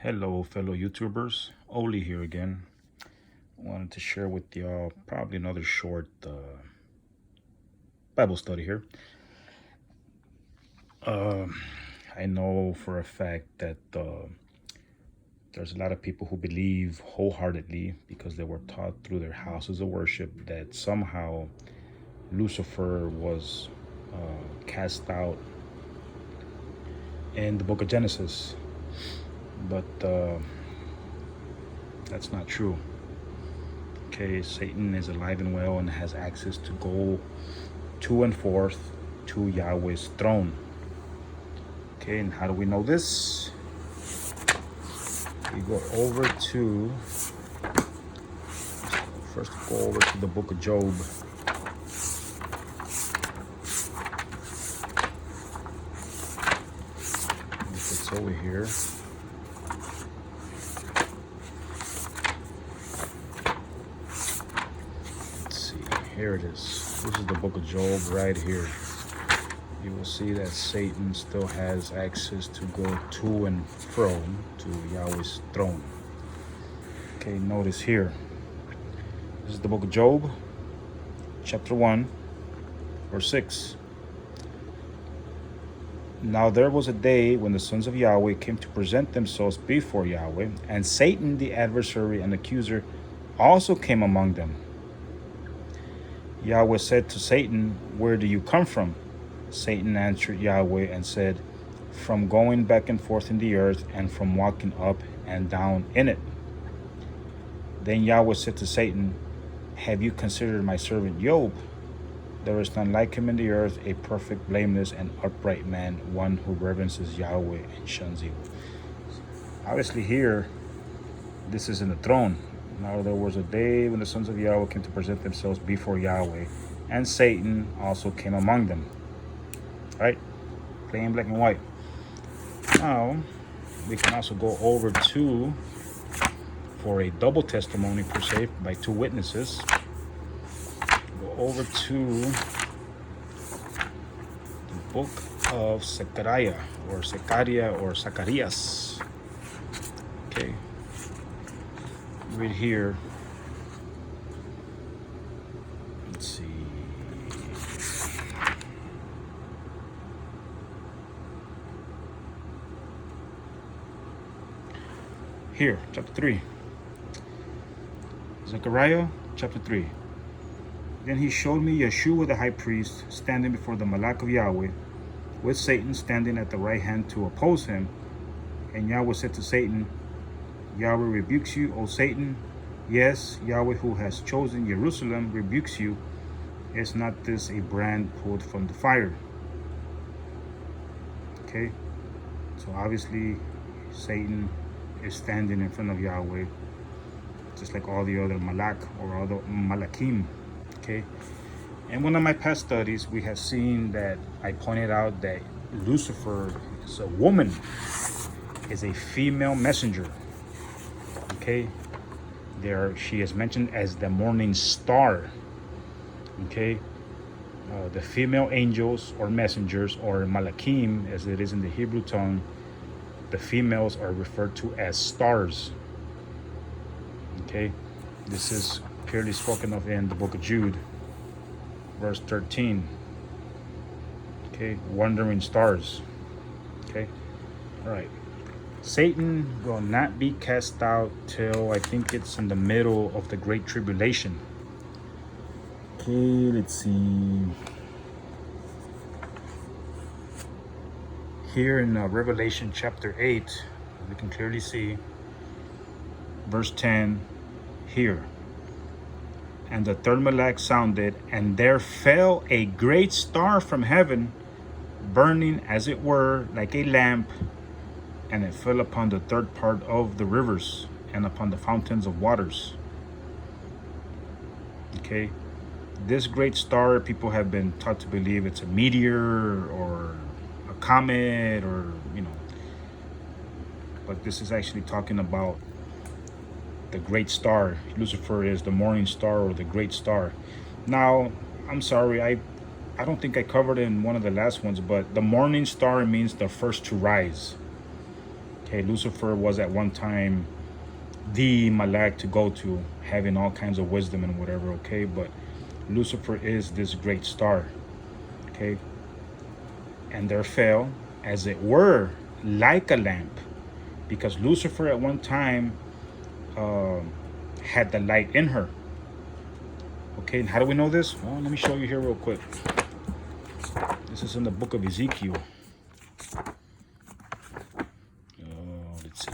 Hello, fellow YouTubers. Oli here again. Wanted to share with y'all probably another short Bible study here. I know for a fact that there's a lot of people who believe wholeheartedly, because they were taught through their houses of worship, that somehow Lucifer was cast out in the book of Genesis. But that's not true. Okay, Satan is alive and well and has access to go to and forth to Yahweh's throne. Okay, and how do we know this? We go over to, first go over to the book of Job. If it's over here. Here it is. This is the book of Job right here. You will see that Satan still has access to go to and fro to Yahweh's throne. Okay, notice here. This is the book of Job, chapter 1, verse 6. Now there was a day when the sons of Yahweh came to present themselves before Yahweh, and Satan, the adversary and accuser, also came among them. Yahweh said to Satan, "Where do you come from?" Satan answered Yahweh and said, "From going back and forth in the earth, and from walking up and down in it." Then Yahweh said to Satan, "Have you considered my servant Job? There is none like him in the earth, a perfect, blameless, and upright man, one who reverences Yahweh and shuns evil." Obviously here, this is in the throne. Now there was a day when the sons of Yahweh came to present themselves before Yahweh, and Satan also came among them. Right? Plain black and white. Now, we can also go over to, for a double testimony per se, by two witnesses, go over to the book of Zechariah, or Zacharias. Okay. Right here, let's see, here, chapter 3, Zechariah chapter 3. Then he showed me Yeshua the high priest standing before the Malach of Yahweh, with Satan standing at the right hand to oppose him. And Yahweh said to Satan, "Yahweh rebukes you, O Satan. Yes, Yahweh, who has chosen Jerusalem, rebukes you. Is not this a brand pulled from the fire?" Okay, so obviously Satan is standing in front of Yahweh, just like all the other Malach or other Malachim. Okay, in one of my past studies, we have seen that I pointed out that Lucifer is a woman, is a female messenger. Okay, there she is mentioned as the morning star. Okay, the female angels or messengers, or malachim as it is in the Hebrew tongue, the females are referred to as stars. Okay, this is clearly spoken of in the book of Jude, verse 13. Okay, wandering stars. Okay, all right. Satan will not be cast out till I think it's in the middle of the Great Tribulation. Okay, let's see. Here in Revelation chapter 8, we can clearly see verse 10 here. And the third Malach sounded, and there fell a great star from heaven, burning as it were like a lamp, and it fell upon the third part of the rivers and upon the fountains of waters. Okay, this great star, people have been taught to believe it's a meteor or a comet, or but this is actually talking about the great star. Lucifer is the morning star, or the great star. Now, I'm sorry, I don't think I covered it in one of the last ones, but the morning star means the first to rise. Okay, Lucifer was at one time the Malak to go to, having all kinds of wisdom and whatever, okay? But Lucifer is this great star, okay? And there fell, as it were, like a lamp, because Lucifer at one time had the light in her. Okay, and how do we know this? Well, let me show you here real quick. This is in the book of Ezekiel. Let's see.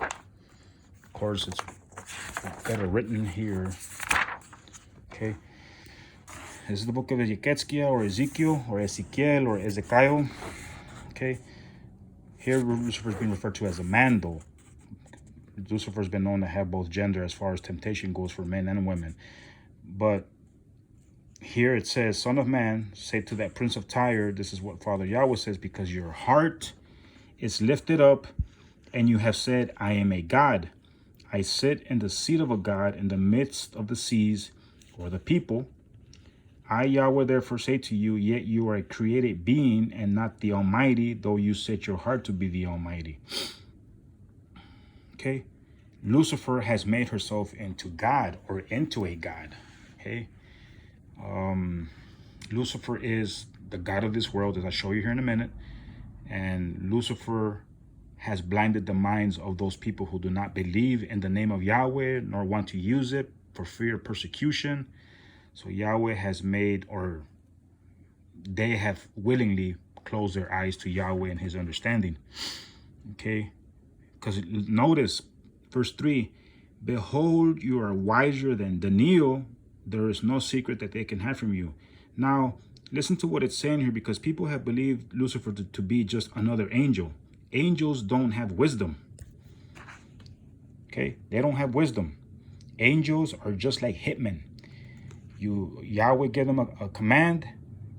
Of course, it's better written here. Okay. This is the book of Ezekiel or Ezekiel or Ezekiel or Ezekiel. Okay. Here, Lucifer is being referred to as a man, though. Lucifer has been known to have both gender as far as temptation goes for men and women. But here it says, Son of man, say to that prince of Tyre, this is what Father Yahweh says, because your heart is lifted up, and you have said, I am a God. I sit in the seat of a God in the midst of the seas, or the people. I, Yahweh, therefore say to you, yet you are a created being and not the Almighty, though you set your heart to be the Almighty. Okay? Lucifer has made herself into God, or into a God. Okay? Lucifer is the God of this world, as I'll show you here in a minute. And Lucifer has blinded the minds of those people who do not believe in the name of Yahweh, nor want to use it for fear of persecution. So Yahweh has made, or they have willingly closed their eyes to Yahweh and his understanding. Okay? Because notice, verse 3, behold, you are wiser than Daniel. There is no secret that they can have from you. Now, listen to what it's saying here, because people have believed Lucifer to be just another angel. Angels don't have wisdom. Okay? They don't have wisdom. Angels are just like hitmen. Yahweh gave them a command.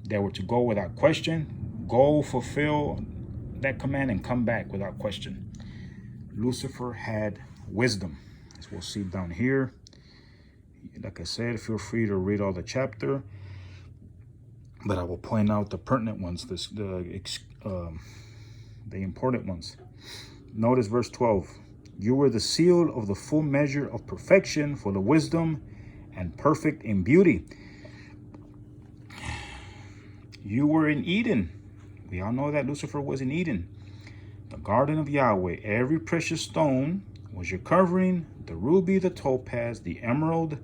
They were to go without question. Go fulfill that command and come back without question. Lucifer had wisdom, as we'll see down here. Like I said, feel free to read all the chapter, but I will point out the pertinent ones, the important ones. Notice verse 12. You were the seal of the full measure of perfection, full of wisdom and perfect in beauty. You were in Eden. We all know that Lucifer was in Eden, the garden of Yahweh. Every precious stone was your covering: the ruby, the topaz, the emerald,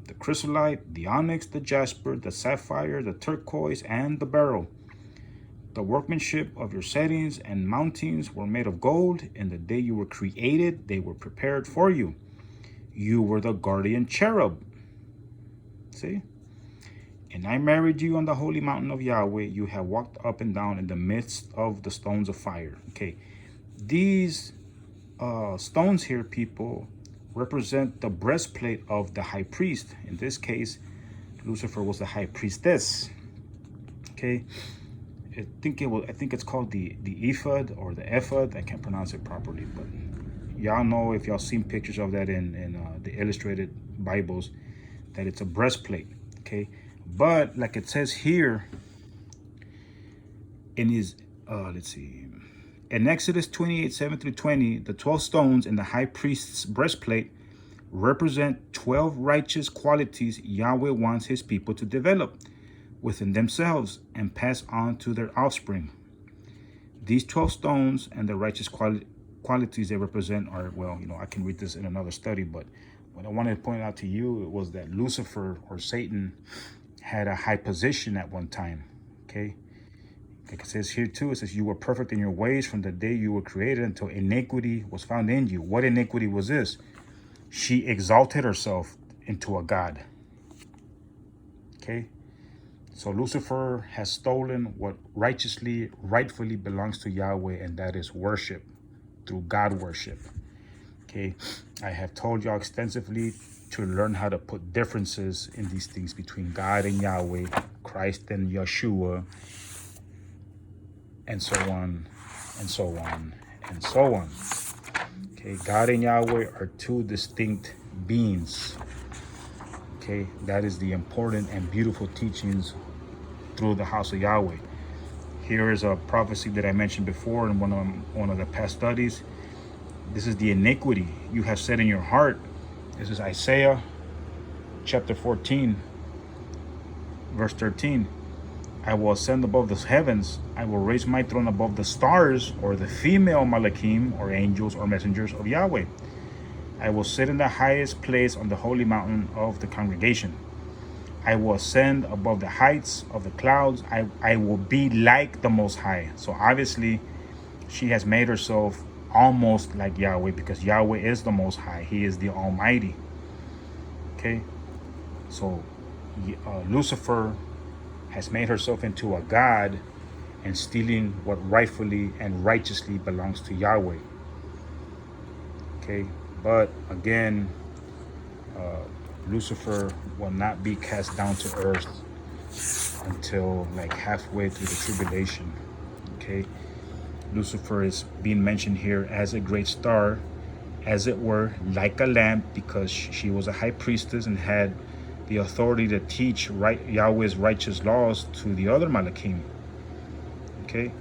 the chrysolite, the onyx, the jasper, the sapphire, the turquoise, and the beryl. The workmanship of your settings and mountings were made of gold. In the day you were created, they were prepared for you. You were the guardian cherub. See? And I married you on the holy mountain of Yahweh. You have walked up and down in the midst of the stones of fire. Okay. These stones here, people, represent the breastplate of the high priest. In this case, Lucifer was the high priestess. Okay. I think it's called the ephod or the ephod. I can't pronounce it properly, but y'all know, if y'all seen pictures of that in the illustrated Bibles, that it's a breastplate. Okay, but like it says here in his let's see, in Exodus 28:7-20, the 12 stones in the high priest's breastplate represent 12 righteous qualities Yahweh wants his people to develop within themselves and pass on to their offspring. These 12 stones and the righteous qualities they represent are, well, I can read this in another study, but what I wanted to point out to you was that Lucifer, or Satan, had a high position at one time. Okay, like it says here too, it says you were perfect in your ways from the day you were created until iniquity was found in you. What iniquity was this? She exalted herself into a god. Okay, so Lucifer has stolen what rightfully belongs to Yahweh, and that is worship, through God worship. Okay, I have told y'all extensively to learn how to put differences in these things between God and Yahweh, Christ and Yeshua, and so on, and so on, and so on. Okay, God and Yahweh are two distinct beings. Okay, that is the important and beautiful teachings through the house of Yahweh. Here is a prophecy that I mentioned before in one of the past studies. This is the iniquity you have said in your heart. This is Isaiah chapter 14, verse 13. I will ascend above the heavens. I will raise my throne above the stars, or the female Malachim, or angels, or messengers of Yahweh. I will sit in the highest place on the holy mountain of the congregation. I will ascend above the heights of the clouds. I will be like the Most High. So obviously, she has made herself almost like Yahweh, because Yahweh is the Most High. He is the Almighty. Okay? So Lucifer has made herself into a god and stealing what rightfully and righteously belongs to Yahweh. Okay? But again, Lucifer will not be cast down to earth until like halfway through the tribulation. Okay? Lucifer is being mentioned here as a great star, as it were, like a lamp, because she was a high priestess and had the authority to teach Yahweh's righteous laws to the other Malachim. Okay?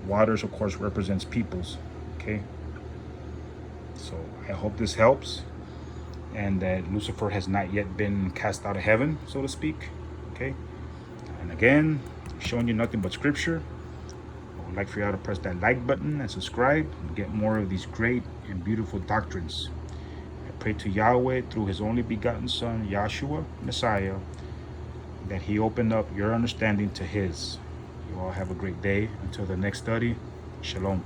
Waters, of course, represents peoples. Okay? So I hope this helps, and that Lucifer has not yet been cast out of heaven, so to speak. Okay? And again, showing you nothing but scripture. I would like for y'all to press that like button and subscribe and get more of these great and beautiful doctrines. I pray to Yahweh through his only begotten Son, Yahshua, Messiah, that he opened up your understanding to his. You all have a great day. Until the next study, Shalom.